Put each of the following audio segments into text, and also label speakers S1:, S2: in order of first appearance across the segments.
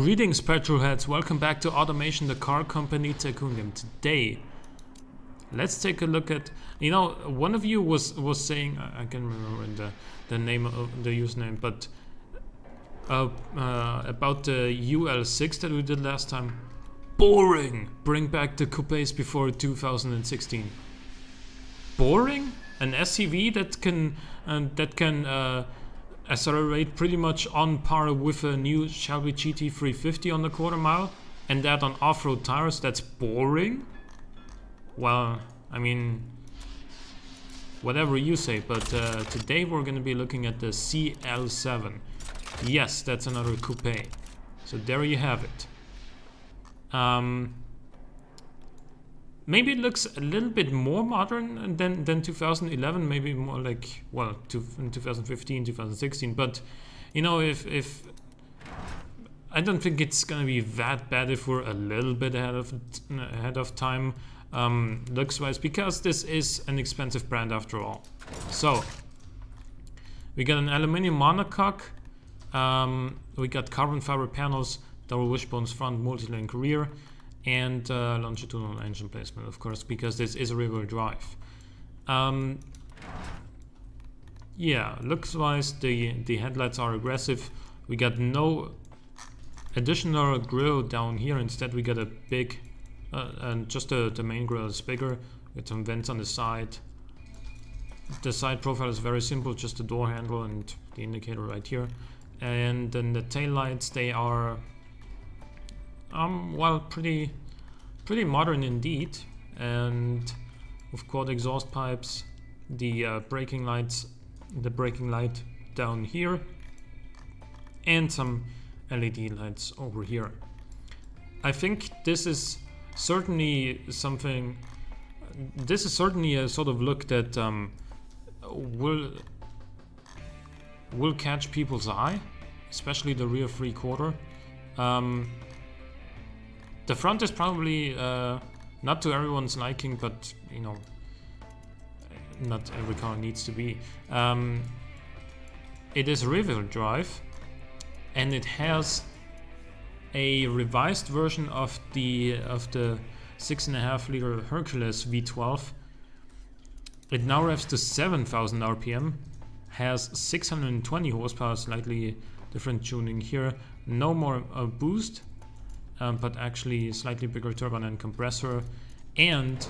S1: Greetings petrolheads, welcome back to Automation, the car company tycoon game. Today, let's take a look at, one of you was saying, I can't remember the name of the username, but about the UL6 that we did last time. Boring! Bring back the coupes before 2016. Boring? An SUV that can accelerate pretty much on par with a new Shelby GT350 on the quarter mile, and that on off-road tires, that's boring? Well, I mean, whatever you say, but today we're going to be looking at the CL7. Yes, that's another coupe. So there you have it. Maybe it looks a little bit more modern than 2011, maybe more like, well, in 2015, 2016. But, if I don't think it's gonna be that bad if we're a little bit ahead of time, looks-wise, because this is an expensive brand after all. So we got an aluminum monocoque. We got carbon fiber panels, double wishbones front, multi-link rear, and longitudinal engine placement, of course, because this is a rear-wheel drive. Yeah, looks-wise, the headlights are aggressive. We got no additional grille down here. Instead, we got a big, and just the main grille is bigger. With some vents on the side. The side profile is very simple, just the door handle and the indicator right here. And then the tail lights, they are well, pretty modern indeed, and with quad exhaust pipes, the braking lights, the braking light down here, and some LED lights over here. I think this is certainly something. This is certainly a sort of look that will catch people's eye, especially the rear three-quarter. The front is probably not to everyone's liking, but not every car needs to be. It is rear-wheel drive, and it has a revised version of the 6.5 liter Hercules V12. It now revs to 7,000 RPM, has 620 horsepower, slightly different tuning here. No more boost. But actually slightly bigger turbine and compressor. And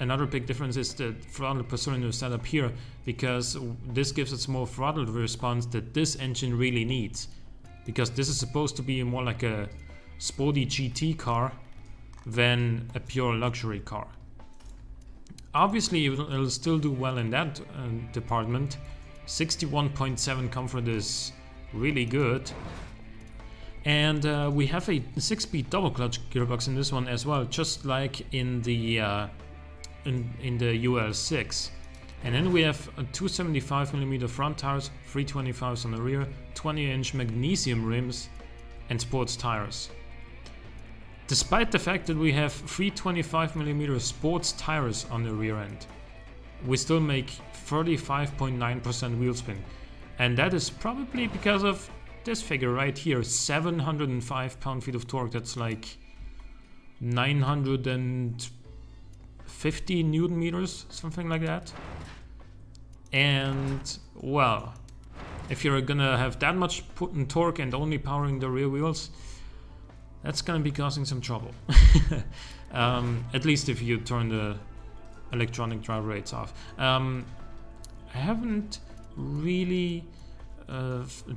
S1: another big difference is the throttle per cylinder setup here, because this gives us more throttle response that this engine really needs, because this is supposed to be more like a sporty GT car than a pure luxury car. Obviously it'll still do well in that department. 61.7 comfort is really good. And we have a 6-speed double clutch gearbox in this one as well, just like in the UL6. And then we have 275mm front tires, 325s on the rear, 20-inch magnesium rims, and sports tires. Despite the fact that we have 325mm sports tires on the rear end, we still make 35.9% wheel spin. And that is probably because of this figure right here, 705 pound-feet of torque. That's like 950 newton meters, something like that. And well, if you're gonna have that much torque and only powering the rear wheels, that's gonna be causing some trouble. At least if you turn the electronic drive rates off. I haven't really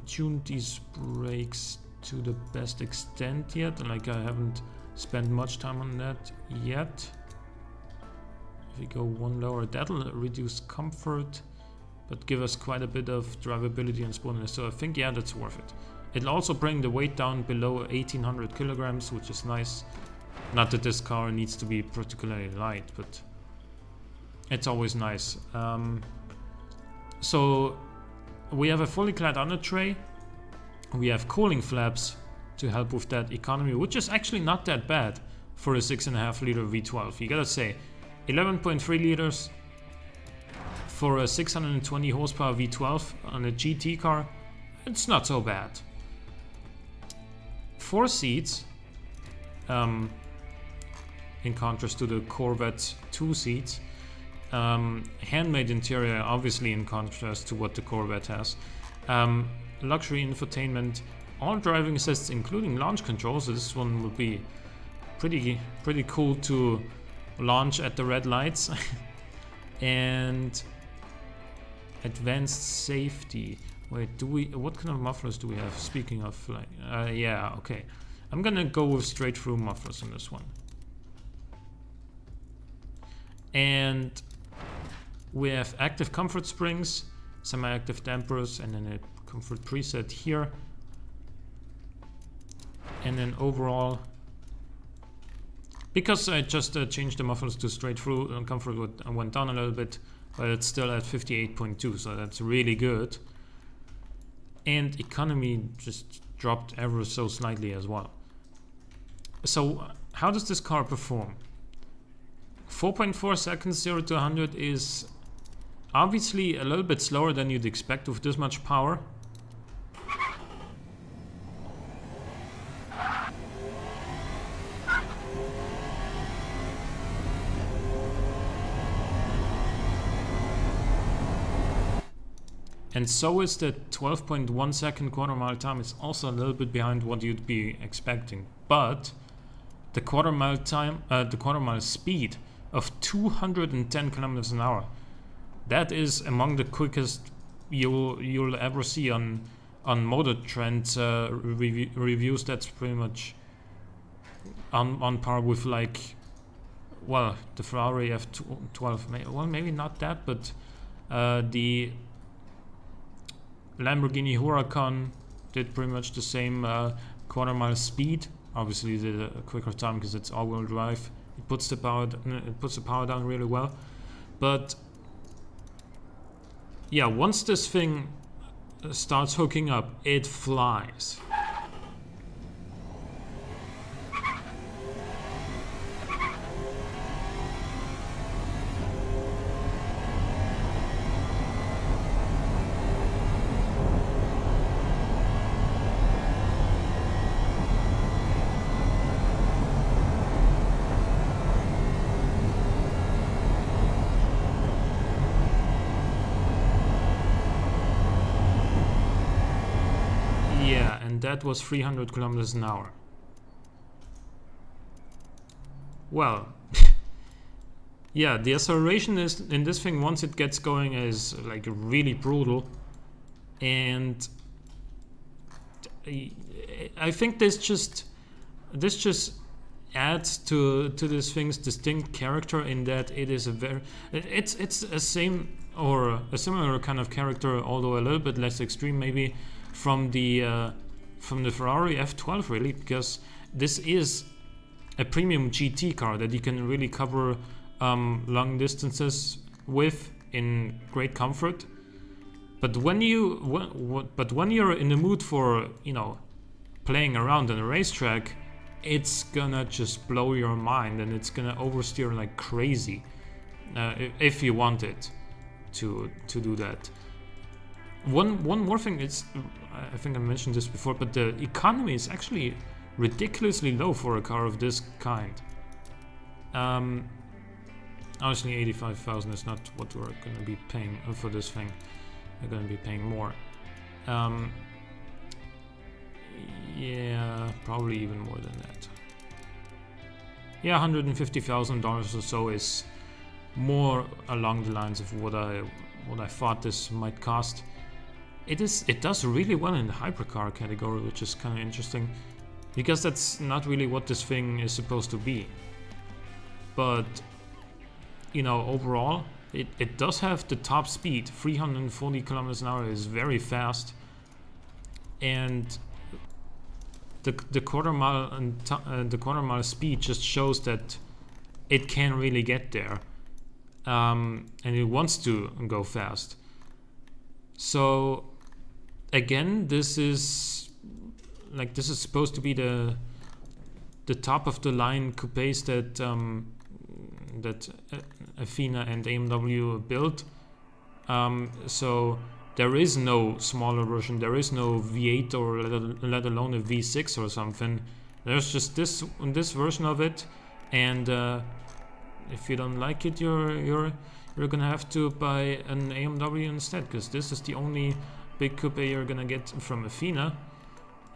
S1: tuned these brakes to the best extent yet, like I haven't spent much time on that yet. If we go one lower, that'll reduce comfort but give us quite a bit of drivability and sportiness, so I think, yeah, that's worth it. It'll also bring the weight down below 1800 kilograms, which is nice. Not that this car needs to be particularly light, but it's always nice. So we have a fully clad under tray. We have cooling flaps to help with that economy, which is actually not that bad for a 6.5 liter V12. You gotta say, 11.3 liters for a 620 horsepower V12 on a GT car, it's not so bad. 4 seats, in contrast to the Corvette's 2 seats. Handmade interior, obviously in contrast to what the Corvette has. Luxury infotainment, all driving assists, including launch control. So this one would be pretty cool to launch at the red lights. And advanced safety. Wait, what kind of mufflers do we have? Speaking of, like, yeah, okay. I'm gonna go with straight through mufflers on this one. And we have active comfort springs, semi-active dampers, and then a comfort preset here. And then overall, because I just changed the mufflers to straight through, comfort went down a little bit, but it's still at 58.2, so that's really good. And economy just dropped ever so slightly as well. So how does this car perform? 4.4 seconds 0 to 100 is obviously a little bit slower than you'd expect with this much power. And so is the 12.1 second quarter mile time. It's also a little bit behind what you'd be expecting. But the quarter mile time, the quarter mile speed of 210 kilometers an hour, that is among the quickest you'll ever see on Motor Trend reviews. That's pretty much on par with, like, well, the Ferrari F12. Well, maybe not that, but the Lamborghini Huracan did pretty much the same quarter mile speed. Obviously did a quicker time because it's all-wheel drive. It puts the power down really well. But yeah, once this thing starts hooking up, it flies. That was 300 kilometers an hour. Well, yeah, the acceleration is in this thing, once it gets going, is like really brutal, and I think this just adds to this thing's distinct character, in that it is it's a same or a similar kind of character, although a little bit less extreme maybe, from the Ferrari F12, really, because this is a premium GT car that you can really cover long distances with in great comfort. But when you're in the mood for, you know, playing around on a racetrack, it's gonna just blow your mind, and it's gonna oversteer like crazy if you want it to do that. One more thing, I think I mentioned this before, but the economy is actually ridiculously low for a car of this kind. Obviously 85,000 is not what we're going to be paying for this thing. We're going to be paying more. Yeah, probably even more than that. Yeah, $150,000 or so is more along the lines of what I thought this might cost. It does really well in the hypercar category, which is kind of interesting, because that's not really what this thing is supposed to be. But, you know, overall, it does have the top speed. 340 kilometers an hour is very fast, and the quarter mile speed just shows that it can really get there, and it wants to go fast. So again, this is supposed to be the top of the line coupes that Athena and AMW built. So there is no smaller version, there is no V8 or let alone a V6 or something. There's just this version of it, and if you don't like it, you're gonna have to buy an AMW instead, because this is the only big coupe you're gonna get from Athena.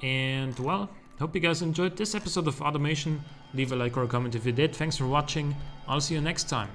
S1: And well, hope you guys enjoyed this episode of Automation. Leave a like or a comment if you did. Thanks for watching. I'll see you next time.